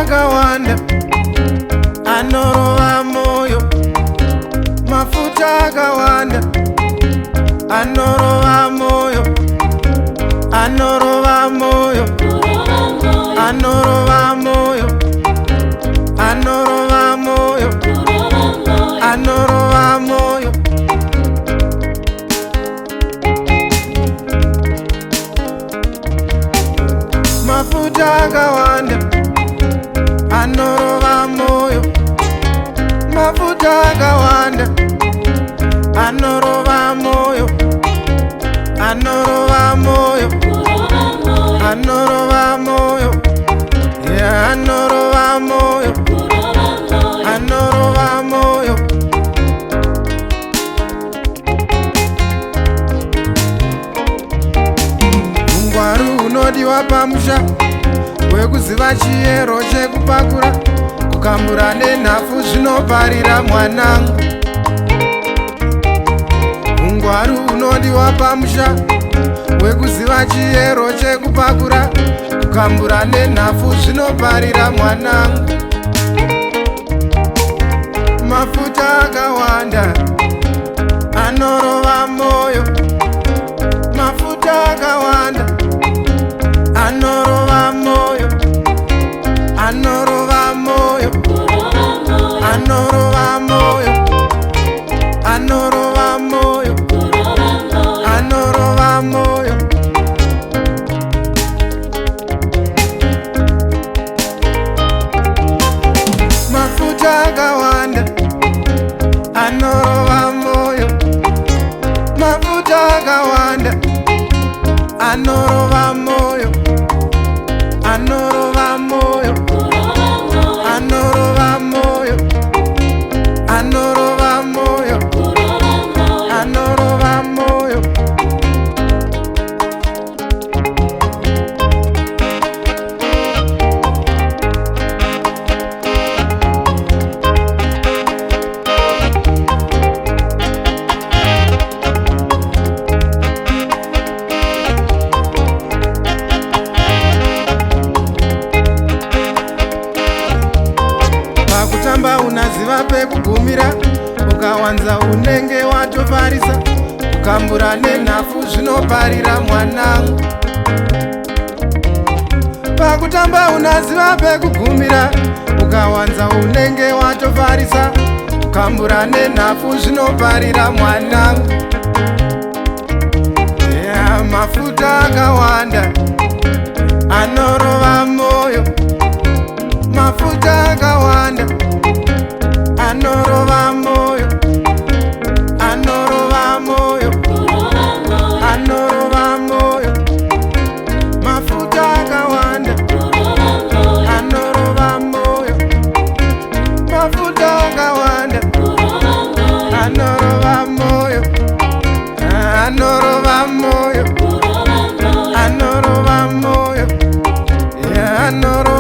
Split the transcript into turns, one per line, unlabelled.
akawanda anorova moyo, mafuta akawanda anorova moyo, anorova moyo, anorova moyo, anorova moyo, anorova moyo. Mafuta akawanda anorova moyo, mafuta akawanda anorova moyo, anorova moyo, anorova moyo, yeah, anorova moyo, anorova moyo. Ungwaru unodiwa pamusha wekuziva chiyero chekupakura, kukambura nenhafu zvinoparira mwanangu. Ungwaru unodiwa pamusha wekuziva chiyero chekupakura, kukambura nenhafu zvinoparira mwanangu. Mafuta akawanda anorova moyo, mafuta akawanda anorova moyo, anorova moyo, anorova moyo, anorova moyo, anorova moyo. Mafuta akawanda anorova moyo, mafuta akawanda anorova moyo, anorova moyo, anorova moyo, anorova moyo, anorova moyo. Pakutamba unaziva pekugumira, ukawanza unenge watofarisa, kukambura nenhafu zvinoparira mwanangu. Pakutamba unaziva pekugumira, ukawanza unenge watofarisa, kukambura nenhafu zvinoparira mwanangu. Yeah, mafuta akawanda anorova moyo, mafuta akawanda anorova moyo, anorova moyo, anorova moyo. Mafuta akawanda anorova moyo, mafuta akawanda anorova moyo, anorova moyo, anorova moyo, yeah, anorova